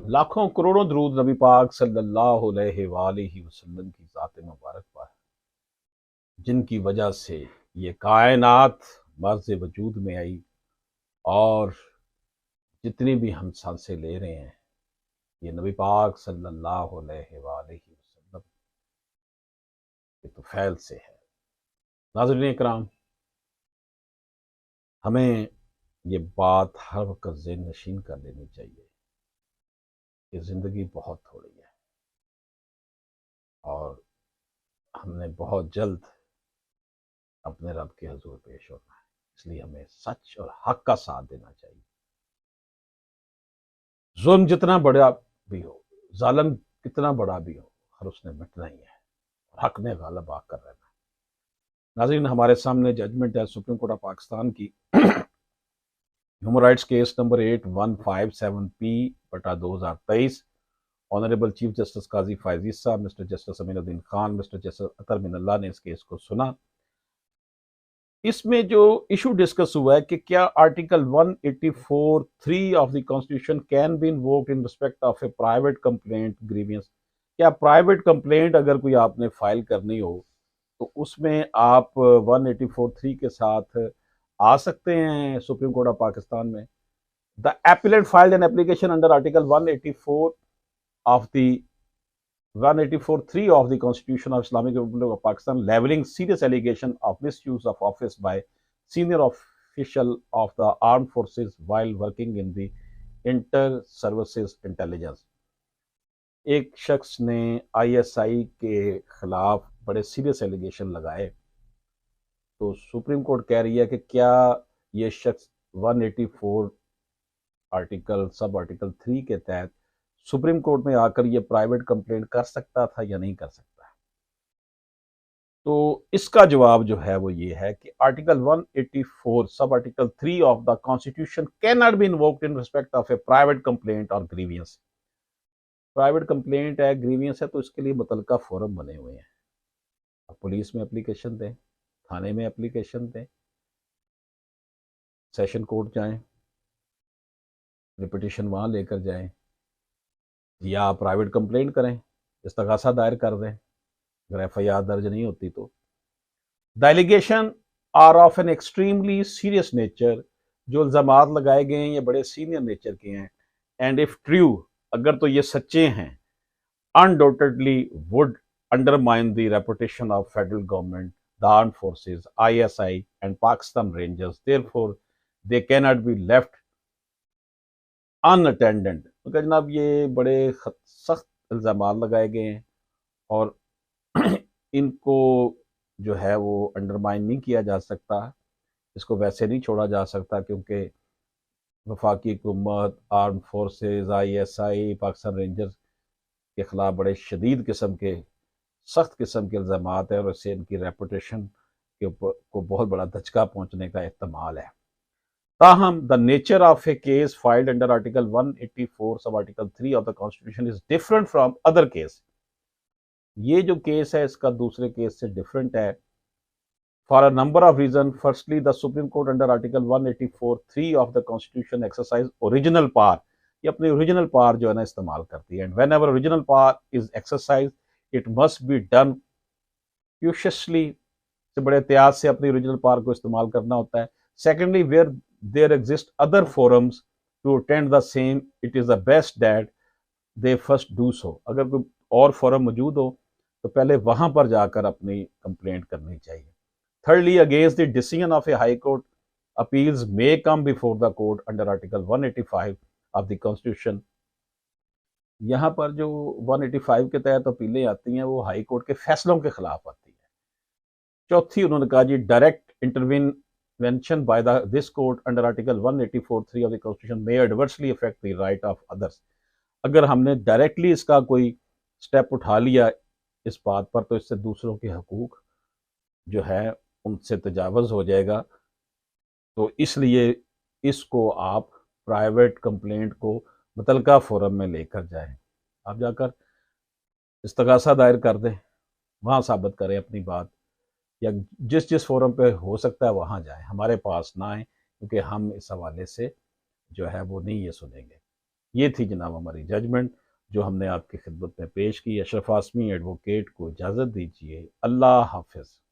लाखों करोड़ों दरूद नबी पाक सल्लल्लाहु अलैहि वसल्लम की ज़ात मुबारक पर, जिनकी वजह से ये कायनात मर्ज़ वजूद में आई और जितनी भी हम सांसें ले रहे हैं ये नबी पाक सल्लल्लाहु अलैहि वसल्लम के तुफैल से है। नाज़रीन इकराम, हमें ये बात हर वक्त ज़हन नशीन कर लेनी चाहिए कि ज़िंदगी बहुत थोड़ी है और हमने बहुत जल्द अपने रब के हजूर पेश होना है, इसलिए हमें सच और हक का साथ देना चाहिए। जुल्म जितना बड़ा भी हो, जालिम कितना बड़ा भी हो, हर उसने मिटना ही है और हक ने गालिब आकर रहना है। नाज़रीन, हमारे सामने जजमेंट है सुप्रीम कोर्ट ऑफ पाकिस्तान की ह्यूमन राइट्स केस नंबर 8157 बटा 2023। Honourable chief justice Qazi Faez sahab, mister justice Aminuddin Khan, mister justice Athar Minallah ने इस केस को सुना। इसमें जो इशू डिस्कस हुआ है कि क्या article 184(3) of the constitution can be invoked in respect of A private complaint grievance. क्या प्राइवेट कंप्लेंट अगर कोई आपने फाइल करनी हो तो उसमें आप 184(3) के साथ आ सकते हैं सुप्रीम कोर्ट ऑफ पाकिस्तान में। The appellant filed an application under article 184 of the 184(3) of the Constitution of Islamic Republic of Pakistan, leveling serious allegation of misuse of office by senior official of the armed forces while working in the inter-services intelligence। एक शख्स ने ISI के खिलाफ बड़े serious allegation लगाए, तो supreme court कह रही है कि क्या ये शख्स 184 आर्टिकल सब आर्टिकल 3 के तहत सुप्रीम कोर्ट में आकर ये प्राइवेट कंप्लेंट कर सकता था या नहीं कर सकता है। तो इसका जवाब जो है वो ये है कि article 184 sub article 3 of the constitution can not be invoked in respect of A private complaint और ग्रीवियंस। प्राइवेट कंप्लेंट है, ग्रीवियंस है, तो इसके लिए मुतलका फोरम बने हुए हैं। आप पुलिस में एप्लीकेशन दें, थाने में एप्लीकेशन दें, सेशन कोर्ट जाएं, रिपिटिशन वहाँ लेकर जाएं, या प्राइवेट कंप्लेंट करें, इस्तगासा दायर कर दें अगर FIR दर्ज नहीं होती तो। The allegation are of an extremely serious nature, जो इल्ज़ामात लगाए गए हैं ये बड़े सीनियर नेचर के हैं। एंड इफ ट्रू, अगर तो ये सच्चे हैं, undoubtedly would undermine the reputation of federal government, the armed forces, ISI and Pakistan rangers, therefore they can not be left unattended. तो जनाब ये बड़े सख्त इल्ज़ामात लगाए गए हैं और इनको जो है वो अंडरमाइन नहीं किया जा सकता, इसको वैसे नहीं छोड़ा जा सकता, क्योंकि वफाकी हुकूमत, arm forces, ISI, Pakistan rangers के ख़िलाफ़ बड़े शदीद किस्म के सख्त किस्म के इल्ज़ामात हैं और इससे इनकी रेपुटेशन के ऊपर को बहुत बड़ा धचका पहुँचने का एहतमाल है। ताहम the nature of a case filed under article 184 sub article 3 of the constitution is different from other case. ये जो केस है इसका दूसरे केस से डिफरेंट है for a number of reason. Firstly, the supreme court under article 184(3) of the constitution exercise original power. ये अपनी original power जो है ना इस्तेमाल करती है। And whenever original power is exercise it must be done cautiously, से बड़े एहतियात से अपनी ओरिजिनल पावर को इस्तेमाल करना होता है। Secondly, where there exist other forums to attend the same, it is the best that they first do so। अगर कोई और फोरम मौजूद हो तो पहले वहां पर जाकर अपनी कंप्लेंट करनी चाहिए। Thirdly, against the decision of a high court, appeals may come before the court under article 185 of the constitution। यहाँ पर जो 185 के तहत अपीलें आती हैं वो हाई कोर्ट के फैसलों के खिलाफ आती है। चौथी, उन्होंने कहा जी direct intervention by this court under article 184(3) of the constitution may adversely affect the right of others। अगर हमने डायरेक्टली इसका कोई स्टेप उठा लिया इस बात पर तो इससे दूसरों के हकूक जो है उनसे तजावज़ हो जाएगा। तो इसलिए इसको आप प्राइवेट कंप्लेंट को मुतलका फोरम में लेकर जाएं, आप जाकर इस्तगासा दायर कर दें, वहाँ साबित करें अपनी बात, या जिस जिस फोरम पे हो सकता है वहाँ जाएं, हमारे पास ना आए, क्योंकि हम इस हवाले से जो है वो नहीं ये सुनेंगे। یہ تھی جناب ہماری ججمنٹ جو ہم نے آپ کی خدمت میں پیش کی۔ اشرف آسمی ایڈوکیٹ کو اجازت دیجیے، اللہ حافظ۔